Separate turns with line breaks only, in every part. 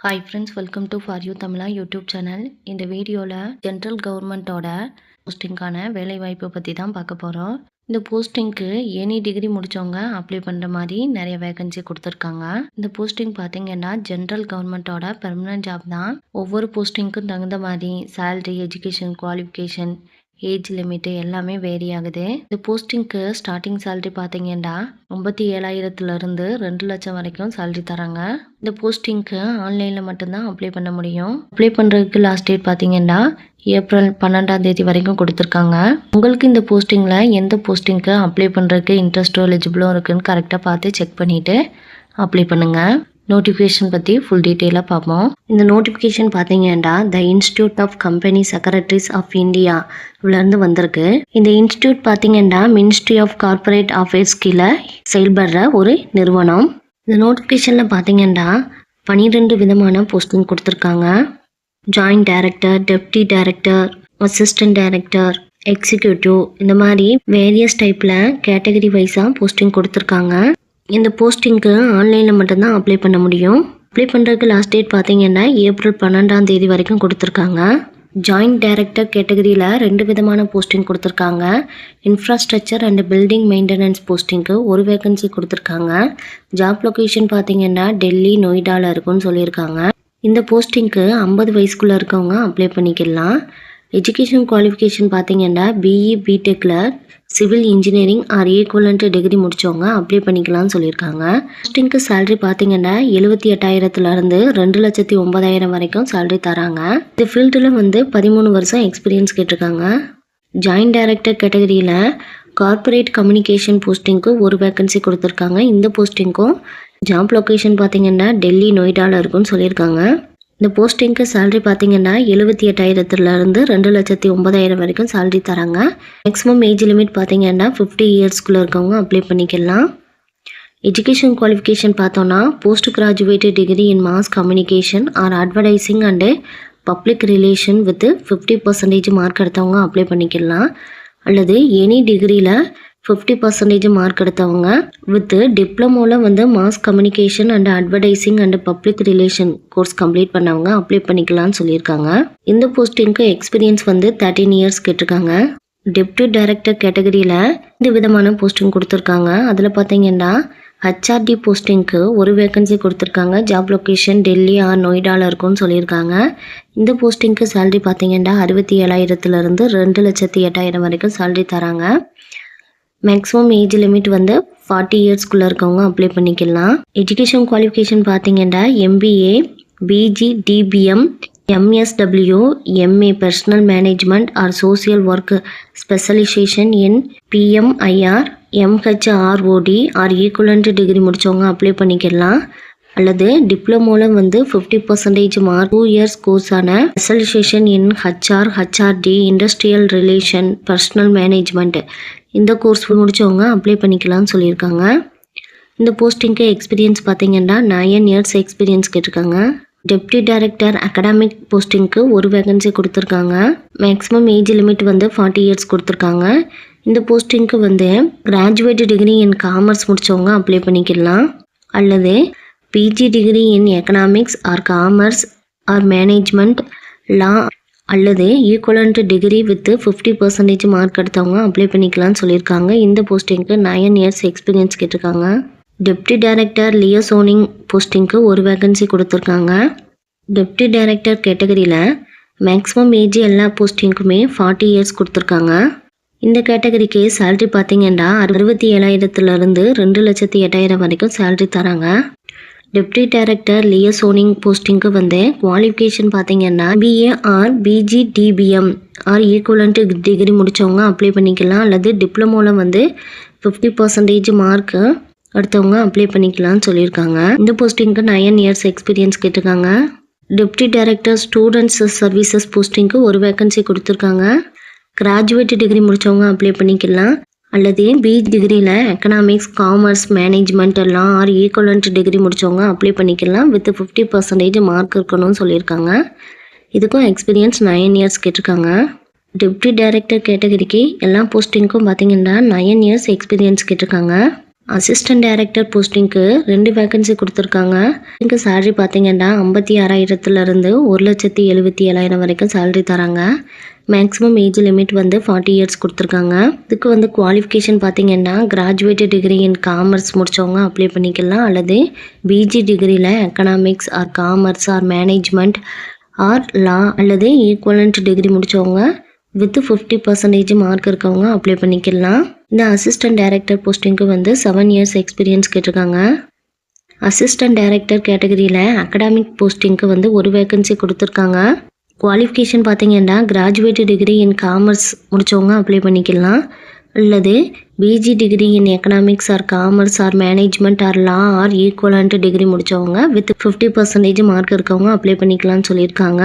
Hi friends, welcome to For You Tamila YouTube channel. இந்த வீடியோவில் general கவர்மெண்ட்டோட போஸ்டிங்கான வேலைவாய்ப்பை பற்றி தான் பார்க்க போகிறோம். இந்த போஸ்டிங்க்கு எனி டிகிரி முடித்தவங்க அப்ளை பண்ணுற மாதிரி நிறைய வேகன்சி கொடுத்துருக்காங்க. இந்த போஸ்டிங் பார்த்தீங்கன்னா ஜென்ரல் கவர்மெண்ட்டோட பெர்மனன்ட் ஜாப் தான். ஒவ்வொரு போஸ்டிங்க்கும் தகுந்த மாதிரி salary, education qualification, age limit எல்லாமே வேரி ஆகுது. இந்த போஸ்டிங்க்கு ஸ்டார்டிங் சேலரி பார்த்தீங்கன்னா 57,000லேருந்து 2 லட்சம் வரைக்கும் சேலரி தராங்க. இந்த போஸ்டிங்க்கு ஆன்லைனில் மட்டும்தான் அப்ளை பண்ண முடியும். அப்ளை பண்ணுறதுக்கு லாஸ்ட் டேட் பார்த்தீங்கன்னா ஏப்ரல் 12ஆம் தேதி வரைக்கும் கொடுத்துருக்காங்க. உங்களுக்கு இந்த போஸ்டிங்கில் எந்த போஸ்டிங்க்கு அப்ளை பண்ணுறதுக்கு இன்ட்ரெஸ்ட்டோ எலிஜிபிளோ இருக்குன்னு கரெக்டாக பார்த்து செக் பண்ணிவிட்டு அப்ளை பண்ணுங்கள். நோட்டிஃபிகேஷன் பற்றி ஃபுல் டீட்டெயிலாக பார்ப்போம். இந்த நோட்டிஃபிகேஷன் பார்த்தீங்கன்னா the institute of company secretaries of India இவ்வளோருந்து வந்திருக்கு. இந்த இன்ஸ்டியூட் பார்த்தீங்கன்னா மினிஸ்ட்ரி ஆஃப் கார்ப்பரேட் அஃபேர்ஸ் கீழே செயல்படுற ஒரு நிறுவனம். இந்த நோட்டிஃபிகேஷனில் பார்த்தீங்கன்னா 12 விதமான போஸ்டிங் கொடுத்துருக்காங்க. Joint director, deputy director, assistant director, executive, இந்த மாதிரி வேரியஸ் டைப்பில் கேட்டகரி வைஸாக போஸ்டிங் கொடுத்துருக்காங்க. இந்த போஸ்டிங்க்கு ஆன்லைனில் மட்டும்தான் அப்ளை பண்ண முடியும். அப்ளை பண்ணுறதுக்கு லாஸ்ட் டேட் பார்த்தீங்கன்னா ஏப்ரல் 12ஆம் தேதி வரைக்கும் கொடுத்துருக்காங்க. ஜாயிண்ட் டைரக்டர் கேட்டகரியில் 2 விதமான போஸ்டிங் கொடுத்துருக்காங்க. இன்ஃப்ராஸ்ட்ரக்சர் அண்ட் பில்டிங் மெயின்டெனன்ஸ் போஸ்டிங்க்கு ஒரு வேகன்சி கொடுத்துருக்காங்க. ஜாப் லொக்கேஷன் பார்த்தீங்கன்னா டெல்லி, நொய்டாவில் இருக்குன்னு சொல்லியிருக்காங்க. இந்த போஸ்டிங்க்கு 50 வயசுக்குள்ளே இருக்கவங்க அப்ளை பண்ணிக்கலாம். எஜுகேஷன் குவாலிஃபிகேஷன் பார்த்தீங்கன்னா பிஇ, பிடெக்கில் civil engineering or equivalent degree முடித்தவங்க அப்ளை பண்ணிக்கலாம்னு சொல்லியிருக்காங்க. போஸ்டிங்க்கு சேலரி பார்த்தீங்கன்னா 78,000லேருந்து 2,09,000 வரைக்கும் சேலரி தராங்க. இந்த ஃபீல்டில் 13 வருஷம் எக்ஸ்பீரியன்ஸ் கேட்டிருக்காங்க. ஜாயிண்ட் டைரக்டர் கேட்டகரியில் கார்ப்பரேட் கம்யூனிகேஷன் போஸ்டிங்க்கு ஒரு வேகன்சி கொடுத்துருக்காங்க. இந்த போஸ்டிங்க்கும் ஜாப் லொக்கேஷன் பார்த்தீங்கன்னா டெல்லி, நொய்டாவில் இருக்குன்னு சொல்லியிருக்காங்க. இந்த போஸ்டிங்க்கு சேலரி பார்த்தீங்கன்னா 78,000லேருந்து 2,09,000 வரைக்கும் சேலரி தராங்க. மேக்ஸிமம் ஏஜ் லிமிட் பார்த்தீங்கன்னா 50 இயர்ஸ்க்குள்ளே இருக்கவங்க அப்ளை பண்ணிக்கலாம். எஜுகேஷன் குவாலிஃபிகேஷன் பார்த்தோன்னா post graduate degree in mass communication or advertising and public relation with 50% mark எடுத்தவங்க அப்ளை பண்ணிக்கலாம். அல்லது எனி டிகிரியில் 50% மார்க் எடுத்தவங்க வித் டிப்ளமோவில் mass communication and advertising and public relation course complete பண்ணவங்க அப்ளை பண்ணிக்கலாம்னு சொல்லியிருக்காங்க. இந்த போஸ்டிங்க்கு எக்ஸ்பீரியன்ஸ் 13 இயர்ஸ் கேட்டிருக்காங்க. டெப்டி டைரக்டர் கேட்டகரியில் 2 விதமான போஸ்டிங் கொடுத்துருக்காங்க. அதில் பார்த்தீங்கன்னா ஹச்ஆர்டி போஸ்டிங்க்கு ஒரு வேகன்சி கொடுத்துருக்காங்க. ஜாப் லொக்கேஷன் டெல்லி ஆர் நொய்டாவில் இருக்கும்னு சொல்லியிருக்காங்க. இந்த போஸ்டிங்க்கு சேலரி பார்த்தீங்கன்னா 67,000லேருந்து 2,08,000 வரைக்கும் சேலரி தராங்க. மேக்ஸிமம் ஏஜ் லிமிட் 40 இயர்ஸ்க்குள்ளே இருக்கவங்க அப்ளை பண்ணிக்கலாம். எஜுகேஷன் குவாலிஃபிகேஷன் பார்த்தீங்கன்னா MBA, PG, DPM, MSW, MA personnel management or social work specialisation in PMIR, MHROD or equivalent degree முடித்தவங்க அப்ளை பண்ணிக்கலாம். அல்லது டிப்ளமோவில் 50% மார்க் 2 இயர்ஸ் கோர்ஸான specialisation in HR, HRD, industrial relation, personnel management இந்த course முடித்தவங்க apply பண்ணிக்கலாம்னு சொல்லியிருக்காங்க. இந்த போஸ்டிங்க்கு எக்ஸ்பீரியன்ஸ் பார்த்தீங்கன்னா 9 இயர்ஸ் எக்ஸ்பீரியன்ஸ் கேட்டிருக்காங்க. டெப்டி டைரக்டர் அகாடமிக் போஸ்டிங்க்கு ஒரு வேகன்சி கொடுத்துருக்காங்க. மேக்ஸிமம் ஏஜ் லிமிட் 40 இயர்ஸ் கொடுத்துருக்காங்க. இந்த போஸ்டிங்க்கு கிராஜுவேட் டிகிரி இன் காமர்ஸ் முடித்தவங்க அப்ளை பண்ணிக்கலாம். அல்லது PG degree in economics or commerce or management law அல்லது ஈக்குவலண்ட் டிகிரி வித் 50% மார்க் எடுத்தவங்க அப்ளை பண்ணிக்கலாம்னு சொல்லியிருக்காங்க. இந்த போஸ்டிங்க்கு 9 இயர்ஸ் எக்ஸ்பீரியன்ஸ் கேட்டிருக்காங்க. டெப்டி டைரக்டர் லியசோனிங் போஸ்டிங்க்கு ஒரு வேகன்சி கொடுத்துருக்காங்க. டெப்டி டைரக்டர் கேட்டகரியில் மேக்ஸிமம் ஏஜ் எல்லா போஸ்டிங்க்குமே 40 இயர்ஸ் கொடுத்துருக்காங்க. இந்த கேட்டகரிக்கு சேலரி பார்த்தீங்கன்னா 67,000லேருந்து 2,08,000 வரைக்கும் சேலரி தராங்க. டெப்டி டைரக்டர் லியசோனிங் போஸ்டிங்க்கு குவாலிஃபிகேஷன் பார்த்தீங்கன்னா BA or PG, DPM or equivalent degree முடித்தவங்க அப்ளை பண்ணிக்கலாம். அல்லது டிப்ளமோவில் 50% மார்க் எடுத்தவங்க அப்ளை பண்ணிக்கலாம்னு சொல்லியிருக்காங்க. இந்த போஸ்டிங்க்கு 9 இயர்ஸ் எக்ஸ்பீரியன்ஸ் கேட்டிருக்காங்க. டெப்டி டைரக்டர் ஸ்டூடெண்ட்ஸ் சர்வீசஸ் போஸ்டிங்க்கு ஒரு வேகன்சி கொடுத்துருக்காங்க. கிராஜுவேட் டிகிரி முடித்தவங்க அப்ளை பண்ணிக்கலாம். அல்லது பிஜி டிகிரியில் economics, commerce, management law or equivalent degree முடித்தவங்க அப்ளை பண்ணிக்கலாம். வித் 50% மார்க் இருக்கணும்னு சொல்லியிருக்காங்க. இதுக்கும் எக்ஸ்பீரியன்ஸ் 9 இயர்ஸ் கேட்டிருக்காங்க. டெப்டி டைரக்டர் கேட்டகரிக்கு எல்லா போஸ்டிங்க்கும் பார்த்தீங்கன்னா 9 இயர்ஸ் எக்ஸ்பீரியன்ஸ் கேட்டிருக்காங்க. அசிஸ்டன்ட் டைரக்டர் போஸ்டிங்க்கு 2 வேகன்சி கொடுத்துருக்காங்க. இங்கே சேலரி பார்த்தீங்கன்னா 56,000லேருந்து 1,77,000 வரைக்கும் சேலரி தராங்க. மேக்ஸிமம் ஏஜ் லிமிட் வந்து 40 இயர்ஸ் கொடுத்துருக்காங்க. இதுக்கு வந்து குவாலிஃபிகேஷன் பார்த்தீங்கன்னா கிராஜுவேட் டிகிரி இன் காமர்ஸ் முடித்தவங்க அப்ளை பண்ணிக்கலாம், அல்லது பிஜி டிகிரியில் economics or commerce or management or law அல்லது ஈக்குவலண்ட் டிகிரி முடித்தவங்க வித் 50% மார்க் இருக்கவங்க அப்ளை பண்ணிக்கலாம். இந்த அசிஸ்டன்ட் டைரக்டர் போஸ்டிங்க்கு வந்து 7 இயர்ஸ் எக்ஸ்பீரியன்ஸ் கேட்டிருக்காங்க. அசிஸ்டன்ட் டைரக்டர் கேட்டகரியில் அகடாமிக் போஸ்டிங்க்கு வந்து 1 வேகன்சி கொடுத்துருக்காங்க. குவாலிஃபிகேஷன் பார்த்தீங்கன்னா கிராஜுவேட் டிகிரி இன் காமர்ஸ் முடித்தவங்க அப்ளை பண்ணிக்கலாம், அல்லது PG degree in economics or commerce or management or law or equivalent degree முடித்தவங்க வித் 50% மார்க் இருக்கவங்க அப்ளை பண்ணிக்கலாம்னு சொல்லியிருக்காங்க.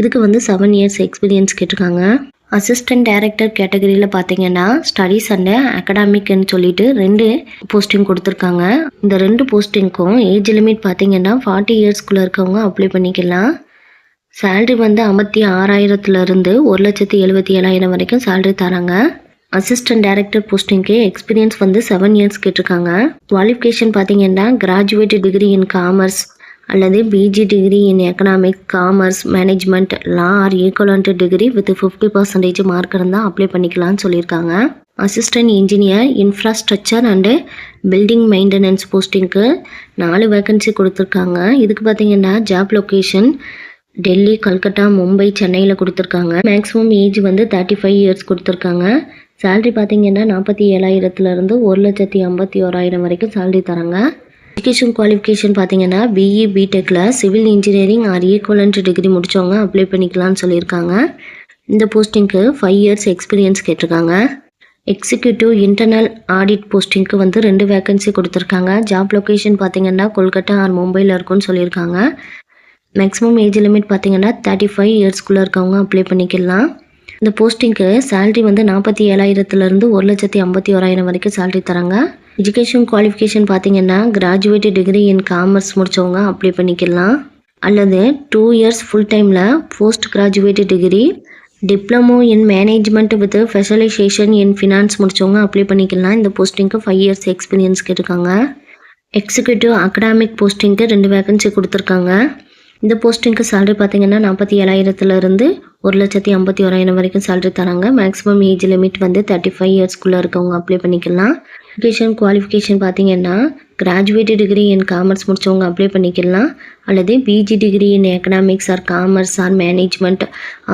இதுக்கு வந்து 7 இயர்ஸ் எக்ஸ்பீரியன்ஸ் கேட்டிருக்காங்க. அசிஸ்டன்ட் டைரக்டர் கேட்டகரியில் பார்த்தீங்கன்னா ஸ்டடீஸ் அண்ட் அகடாமிக்னு சொல்லிட்டு 2 போஸ்டிங் கொடுத்துருக்காங்க. இந்த 2 போஸ்டிங்க்கும் ஏஜ் லிமிட் பார்த்தீங்கன்னா 40 இயர்ஸ்க்குள்ளே இருக்கவங்க அப்ளை பண்ணிக்கலாம். சேலரி வந்து 56,000லேருந்து 1,77,000 வரைக்கும் சேலரி தராங்க. அசிஸ்டன்ட் டைரக்டர் போஸ்டிங்க்கு எக்ஸ்பீரியன்ஸ் வந்து 7 இயர்ஸ் கேட்டிருக்காங்க. குவாலிஃபிகேஷன் பார்த்தீங்கன்னா கிராஜுவேட் டிகிரி இன் காமர்ஸ் அல்லது PG degree in economics commerce management law or equivalent degree with 50% mark இருந்தால் அப்ளை பண்ணிக்கலாம்னு சொல்லியிருக்காங்க. Assistant engineer infrastructure and building maintenance போஸ்டிங்க்கு 4 வேகன்சி கொடுத்துருக்காங்க. இதுக்கு பார்த்தீங்கன்னா ஜாப் லொக்கேஷன் டெல்லி, கல்கட்டா, மும்பை, சென்னையில் கொடுத்துருக்காங்க. மேக்ஸிமம் ஏஜ் வந்து 35 இயர்ஸ் கொடுத்துருக்காங்க. சேலரி பார்த்தீங்கன்னா 47,000லேருந்து 1,51,000 வரைக்கும் சேலரி தராங்க. எஜுகேஷன் குவாலிஃபிகேஷன் பார்த்தீங்கன்னா பிஇ பிடெக்கில் civil engineering or equivalent degree முடித்தவங்க அப்ளை பண்ணிக்கலாம்னு சொல்லியிருக்காங்க. இந்த போஸ்டிங்க்கு 5 இயர்ஸ் எக்ஸ்பீரியன்ஸ் கேட்டிருக்காங்க. எக்ஸிக்யூட்டிவ் இன்டர்னல் ஆடிட் போஸ்டிங்க்கு வந்து 2 வேகன்சி கொடுத்துருக்காங்க. ஜாப் லொக்கேஷன் பார்த்தீங்கன்னா கொல்கட்டா ஆர் மும்பையில் இருக்குன்னு சொல்லியிருக்காங்க. மேக்ஸிமம் ஏஜ் லிமிட் பார்த்தீங்கன்னா 35 இயர்ஸ்க்குள்ளே இருக்கவங்க அப்ளை பண்ணிக்கலாம். இந்த போஸ்டிங்க்கு சேலரி வந்து 47,000லேருந்து 1,51,000 வரைக்கும் சேலரி தராங்க. எஜுகேஷன் குவாலிஃபிகேஷன் பார்த்தீங்கன்னா கிராஜுவேட் டிகிரி இன் காமர்ஸ் முடித்தவங்க அப்ளை பண்ணிக்கலாம், அல்லது 2 இயர்ஸ் ஃபுல் டைமில் post graduate degree diploma in management with specialisation in finance முடித்தவங்க அப்ளை பண்ணிக்கலாம். இந்த போஸ்டிங்க்கு 5 இயர்ஸ் எக்ஸ்பீரியன்ஸ் கேட்டிருக்காங்க. எக்ஸிக்யூட்டிவ் அகடாமிக் போஸ்டிங்க்கு 2 வேகன்சி கொடுத்துருக்காங்க. இந்த போஸ்டிங்க்கு சேலரி பார்த்தீங்கன்னா 47,000லேருந்து 1,51,000 வரைக்கும் சேலரி தராங்க. மேக்ஸிமம் ஏஜ் லிமிட் வந்து 35 இயர்ஸ்க்குள்ளே இருக்கவங்க அப்ளை பண்ணிக்கலாம். எஜுகேஷன் குவாலிஃபிகேஷன் பார்த்தீங்கன்னா கிராஜுவேட் டிகிரி இன் காமர்ஸ் முடித்தவங்க அப்ளை பண்ணிக்கலாம், அல்லது PG degree in economics or commerce or management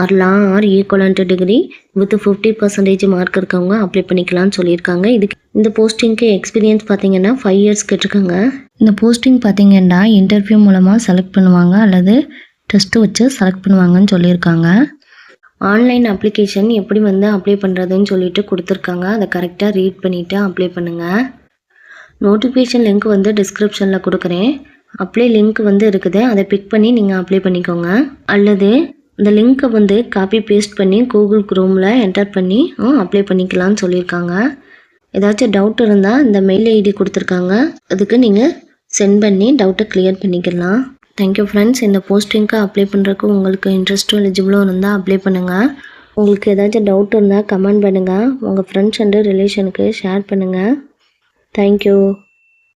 or law or equivalent degree with 50% mark இருக்கவங்க அப்ளை பண்ணிக்கலாம்னு சொல்லியிருக்காங்க. இந்த போஸ்டிங்க்கு எக்ஸ்பீரியன்ஸ் பார்த்தீங்கன்னா 5 இயர்ஸ் கேட்டிருக்காங்க. இந்த போஸ்டிங் பார்த்தீங்கன்னா இன்டர்வியூ மூலமாக செலக்ட் பண்ணுவாங்க, அல்லது டெஸ்ட்டு வச்சு செலக்ட் பண்ணுவாங்கன்னு சொல்லியிருக்காங்க. ஆன்லைன் அப்ளிகேஷன் எப்படி வந்து அப்ளை பண்ணுறதுன்னு சொல்லிட்டு கொடுத்துருக்காங்க. அதை கரெக்டாக ரீட் பண்ணிவிட்டு அப்ளை பண்ணுங்கள். நோட்டிஃபிகேஷன் லிங்க் வந்து டிஸ்கிரிப்ஷனில் கொடுக்குறேன். அப்ளை லிங்க் வந்து இருக்குது, அதை பிக் பண்ணி நீங்கள் அப்ளை பண்ணிக்கோங்க, அல்லது இந்த லிங்க்கை வந்து காப்பி பேஸ்ட் பண்ணி கூகுள் குரோமில் என்டர் பண்ணி அப்ளை பண்ணிக்கலாம்னு சொல்லியிருக்காங்க. ஏதாச்சும் டவுட் இருந்தால் இந்த மெயில் ஐடி கொடுத்துருக்காங்க, அதுக்கு நீங்கள் சென்ட் பண்ணி டவுட்டை கிளியர் பண்ணிக்கலாம். Thank you friends. இந்த போஸ்டிங்க்கு அப்ளை பண்ணுறதுக்கு உங்களுக்கு இன்ட்ரெஸ்ட்டும் எலிஜிபிளும் இருந்தால் அப்ளை பண்ணுங்கள். உங்களுக்கு ஏதாச்சும் டவுட் இருந்தால் கமெண்ட் பண்ணுங்கள். உங்கள் ஃப்ரெண்ட்ஸ் அண்டு ரிலேஷனுக்கு ஷேர் பண்ணுங்கள். தேங்க்யூ.